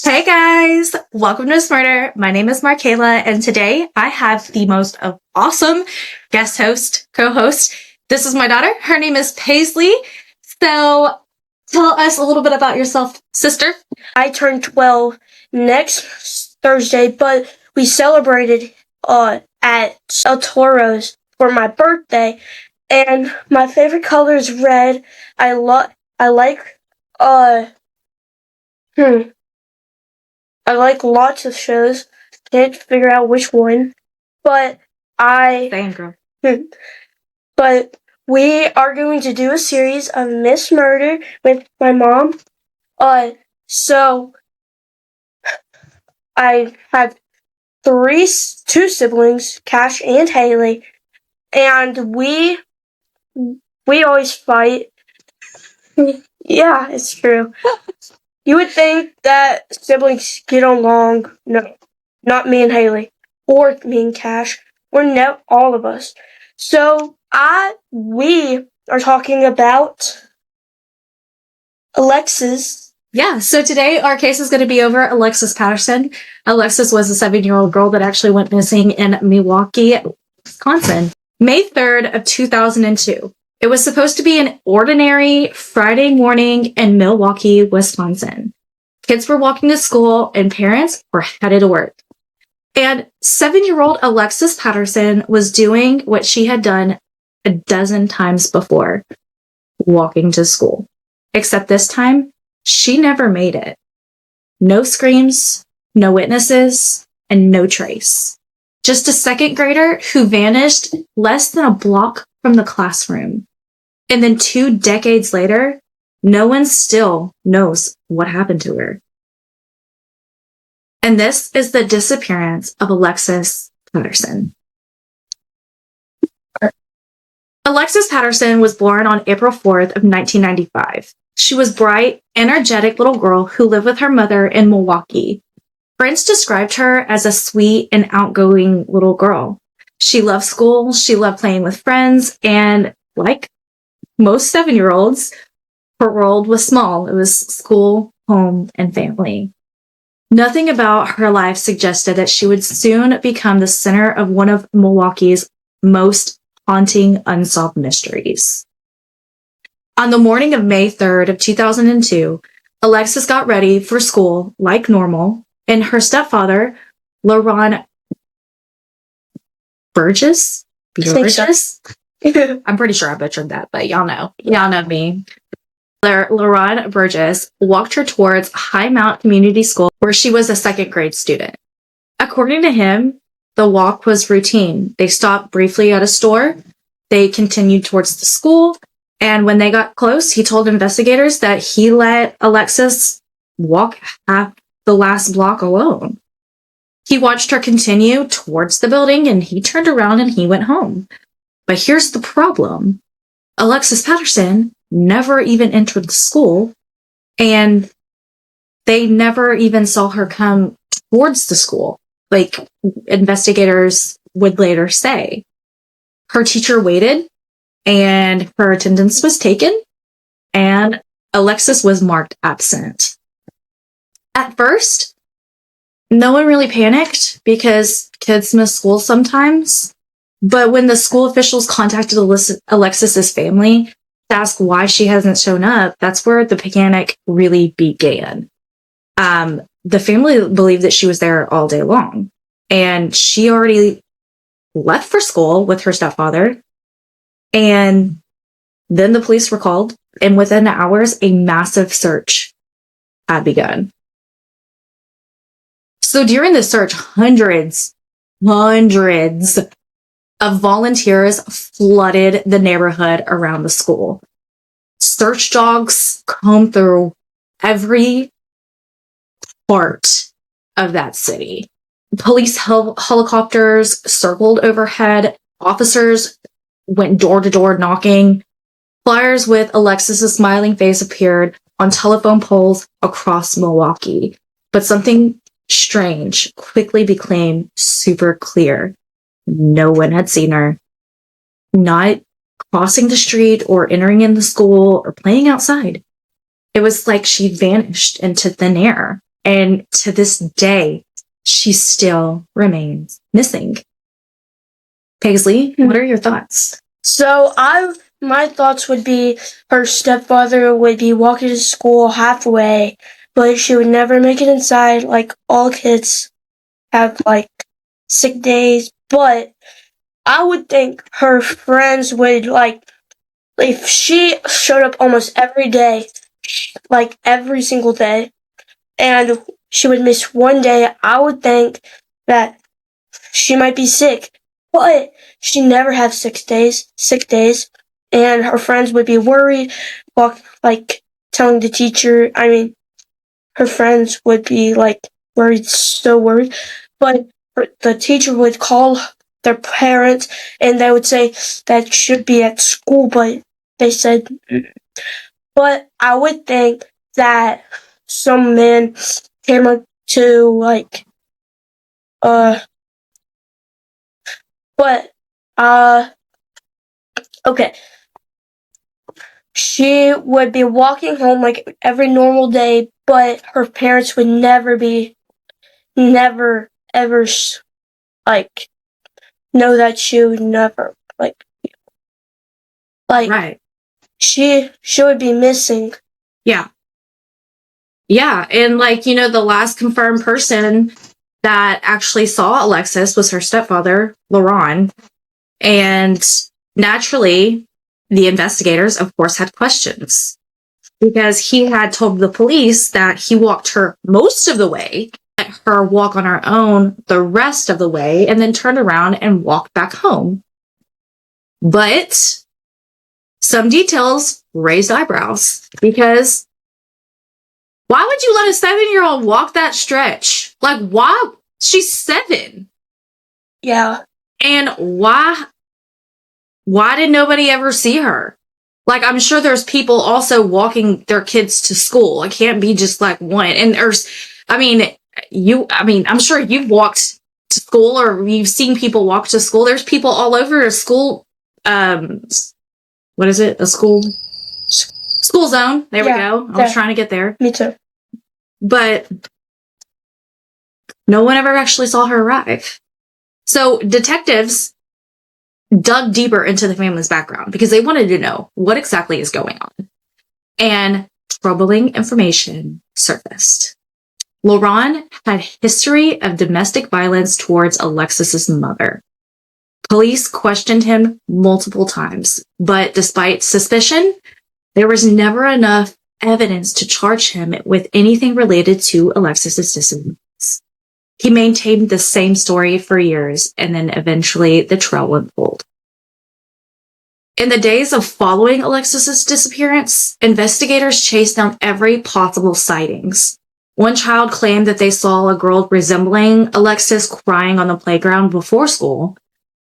Hey guys, welcome to Smarter. My name is Markayla, and today I have the most awesome guest host, co-host. This is my daughter. Her name is Paisley. So tell us a little bit about yourself, sister. I turn 12 next Thursday, but we celebrated at El Toro's for my birthday, and my favorite color is red. I like lots of shows. Can't figure out which one, but Same girl. but we are going to do a series of Miss Murder with my mom. So I have two siblings, Cash and Haley, and we always fight. Yeah, it's true. You would think that siblings get along. No, not me and Haley, or me and Cash, or no, all of us. So we are talking about Alexis. Yeah, so today our case is going to be over Alexis Patterson. Alexis was a 7-year-old girl that actually went missing in Milwaukee, Wisconsin, May 3rd of 2002. It was supposed to be an ordinary Friday morning in Milwaukee, Wisconsin. Kids were walking to school and parents were headed to work. And 7-year-old Alexis Patterson was doing what she had done a dozen times before, walking to school. Except this time, she never made it. No screams, no witnesses, and no trace. Just a second grader who vanished less than a block from the classroom. And then 2 decades later, no one still knows what happened to her. And this is the disappearance of Alexis Patterson. Alexis Patterson was born on April 4th of 1995. She was a bright, energetic little girl who lived with her mother in Milwaukee. Friends described her as a sweet and outgoing little girl. She loved school, she loved playing with friends, and like most 7-year-olds, her world was small. It was school, home, and family. Nothing about her life suggested that she would soon become the center of one of Milwaukee's most haunting unsolved mysteries. On the morning of May 3rd of 2002, Alexis got ready for school like normal, and her stepfather, LaRon Burgess? I'm pretty sure I butchered that, but y'all know me. LaRon Burgess walked her towards High Mount Community School, where she was a second grade student. According to him, the walk was routine. They stopped briefly at a store. They continued towards the school. And when they got close, he told investigators that he let Alexis walk half the last block alone. He watched her continue towards the building, and he turned around and he went home. But here's the problem. Alexis Patterson never even entered the school, and they never even saw her come towards the school, like investigators would later say. Her teacher waited, and her attendance was taken, and Alexis was marked absent. At first, no one really panicked because kids miss school sometimes. But when the school officials contacted Alexis's family to ask why she hasn't shown up, that's where the panic really began. The family believed that she was there all day long, and she already left for school with her stepfather. And then the police were called, and within hours, a massive search had begun. So during the search, hundreds of volunteers flooded the neighborhood around the school. Search dogs combed through every part of that city. Police helicopters circled overhead. Officers went door to door knocking. Flyers with Alexis's smiling face appeared on telephone poles across Milwaukee. But something strange quickly became super clear. No one had seen her. Not crossing the street or entering in the school or playing outside. It was like she vanished into thin air. And to this day, she still remains missing. Paisley, what are your thoughts? So my thoughts would be her stepfather would be walking to school halfway, but she would never make it inside. Like all kids have like sick days, but I would think her friends would like if she showed up almost every day, like every single day, and she would miss one day, I would think that she might be sick. But she never had sick days, and her friends would be worried, like telling the teacher. I mean, her friends would be like worried, so worried. But the teacher would call their parents, and they would say that should be at school, but they said. But I would think that some man came up to like but, okay. She would be walking home like every normal day, but her parents would never, ever, like, know that she would never, Right. she would be missing. Yeah. Yeah. And like, the last confirmed person that actually saw Alexis was her stepfather, Laron. And naturally, the investigators, of course, had questions because he had told the police that he walked her most of the way, let her walk on her own the rest of the way, and then turned around and walked back home. But some details raised eyebrows because why would you let a 7-year-old walk that stretch? Like, why? She's 7. Yeah. And why did nobody ever see her? Like, I'm sure there's people also walking their kids to school. It can't be just like one. And I'm sure you've walked to school or you've seen people walk to school. There's people all over a school. What is it? A school zone. There we go. I was trying to get there. Me too. But no one ever actually saw her arrive. So detectives dug deeper into the family's background because they wanted to know what exactly is going on. And troubling information surfaced. Laron had a history of domestic violence towards Alexis's mother. Police questioned him multiple times, but despite suspicion, there was never enough evidence to charge him with anything related to Alexis's disappearance. He maintained the same story for years, and then eventually the trail went cold. In the days of following Alexis's disappearance, investigators chased down every possible sightings. One child claimed that they saw a girl resembling Alexis crying on the playground before school,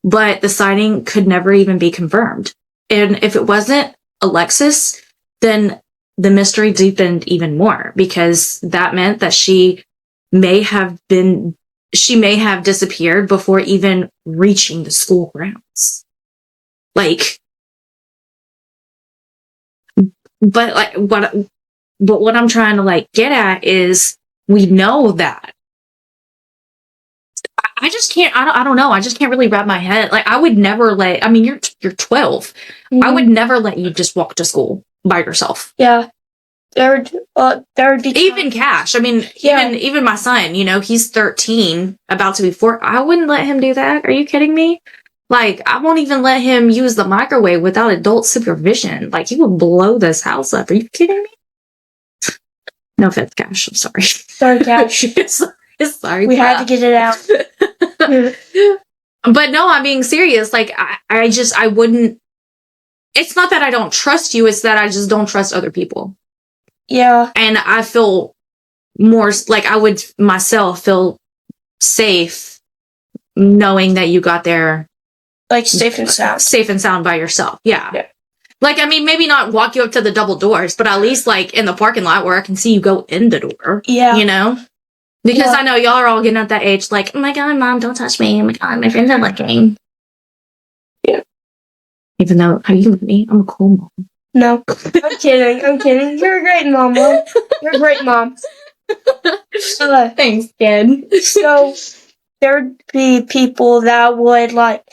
but the sighting could never even be confirmed. And if it wasn't Alexis, then the mystery deepened even more because that meant that she may have disappeared before even reaching the school grounds. But what I'm trying to get at is we know that. I just can't, I don't know. I just can't really wrap my head. I would never you're 12. Mm-hmm. I would never let you just walk to school by yourself. Yeah. There would be even Cash. Even my son, he's 13, about to be 4. I wouldn't let him do that. Are you kidding me? I won't even let him use the microwave without adult supervision. He would blow this house up. Are you kidding me? No offense, Cash. I'm sorry. Sorry, Cash. Sorry. We had to get it out. But no, I'm being serious. I wouldn't. It's not that I don't trust you. It's that I just don't trust other people. Yeah. And I feel more I would myself feel safe knowing that you got there. Safe and sound. Safe and sound by yourself. Yeah. Maybe not walk you up to the double doors, but at least in the parking lot where I can see you go in the door. Yeah. Because I know y'all are all getting at that age, oh my God, Mom, don't touch me. Oh my God, my friends are looking. Yeah. Even though, are you with me? I'm a cool mom. No. I'm kidding. You're a great mom, Mom. You're a great mom. Thanks, kid. So there'd be people that would like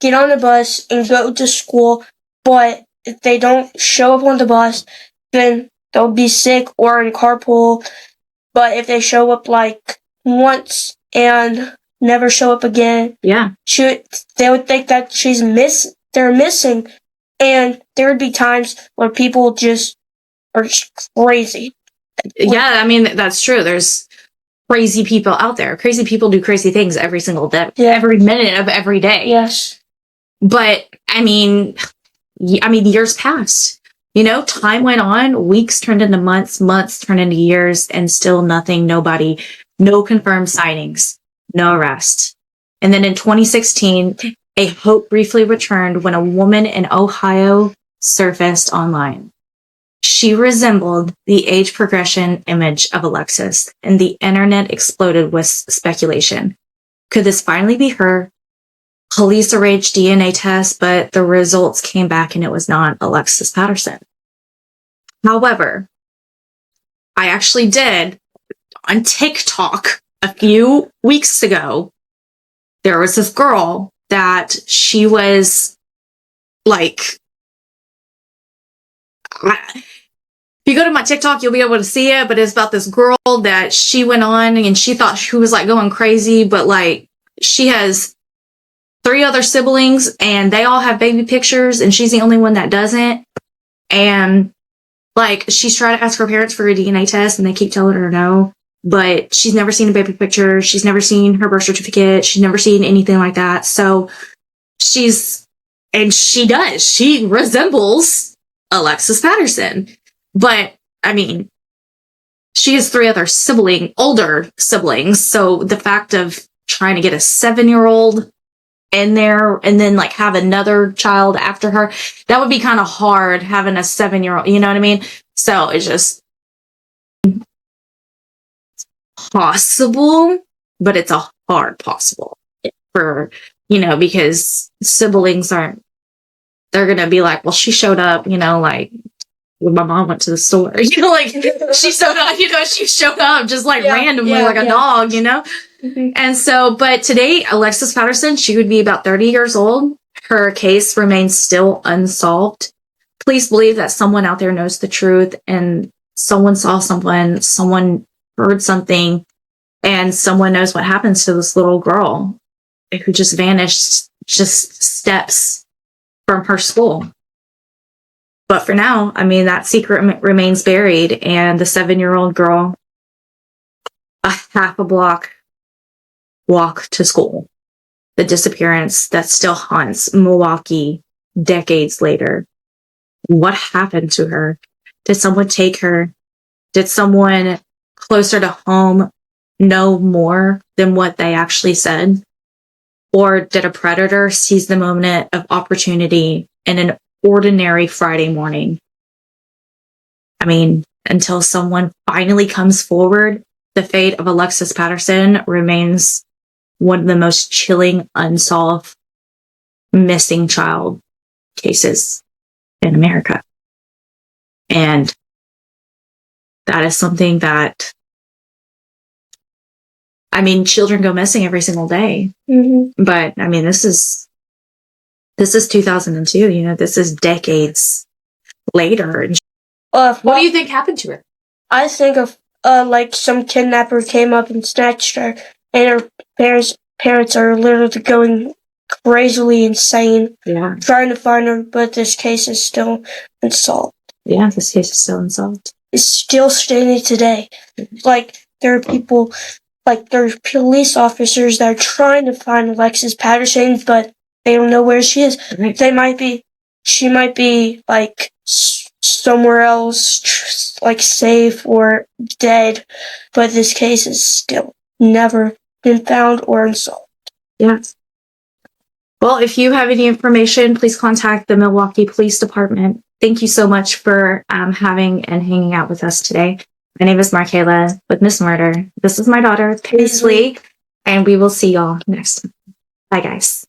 get on the bus and go to school, but if they don't show up on the bus, then they'll be sick or in carpool. But if they show up like once and never show up again, Yeah. they would think that they're missing, and there would be times where people just are just crazy. Yeah, I mean, that's true. There's crazy people out there. Crazy people do crazy things every single day, every minute of every day. Yes. But I mean, years passed. You know, time went on, weeks turned into months, months turned into years, and still nothing, nobody, no confirmed sightings, no arrest. And then in 2016, a hope briefly returned when a woman in Ohio surfaced online. She resembled the age progression image of Alexis, and the internet exploded with speculation. Could this finally be her? Police arranged DNA tests, but the results came back and it was not Alexis Patterson. However, I actually did on TikTok a few weeks ago, there was this girl that she was like, if you go to my TikTok, you'll be able to see it, but it's about this girl that she went on and she thought she was like going crazy, but like she has 3 other siblings and they all have baby pictures and she's the only one that doesn't. And like she's trying to ask her parents for a DNA test and they keep telling her no, but she's never seen a baby picture. She's never seen her birth certificate. She's never seen anything like that. So she resembles Alexis Patterson. But I mean, she has 3 other older siblings. So the fact of trying to get a 7-year-old in there and then like have another child after her, that would be kind of hard having a 7-year-old, you know what I mean? So it's just possible, but it's a hard possible for, because siblings they're going to be like, well, she showed up, like when my mom went to the store, like she showed up just like randomly, like a dog, Mm-hmm. And so, but today, Alexis Patterson, she would be about 30 years old. Her case remains still unsolved. Please believe that someone out there knows the truth and someone saw someone heard something, and someone knows what happens to this little girl who just vanished just steps from her school. But for now, I mean, that secret remains buried, and the 7-year-old girl, a half a block walk to school. The disappearance that still haunts Milwaukee decades later. What happened to her? Did someone take her? Did someone closer to home know more than what they actually said? Or did a predator seize the moment of opportunity in an ordinary Friday morning? I mean, until someone finally comes forward, the fate of Alexis Patterson remains one of the most chilling, unsolved missing child cases in America. And that is something that, I mean, children go missing every single day. Mm-hmm. But I mean, this is 2002, this is decades later. And what do you think happened to her? I think of like some kidnapper came up and snatched her, and her parents are literally going crazily insane, trying to find her. But this case is still unsolved. Yeah, this case is still unsolved. It's still standing today. Like there are people, like there are police officers that are trying to find Alexis Patterson, but they don't know where she is. Right. She might be like somewhere else, like safe or dead, but this case is still never been found or unsolved. Yes. Well, if you have any information, please contact the Milwaukee Police Department. Thank you so much for having and hanging out with us today. My name is Markayla with Miss Murder. This is my daughter, Paisley, and we will see y'all next time. Bye, guys.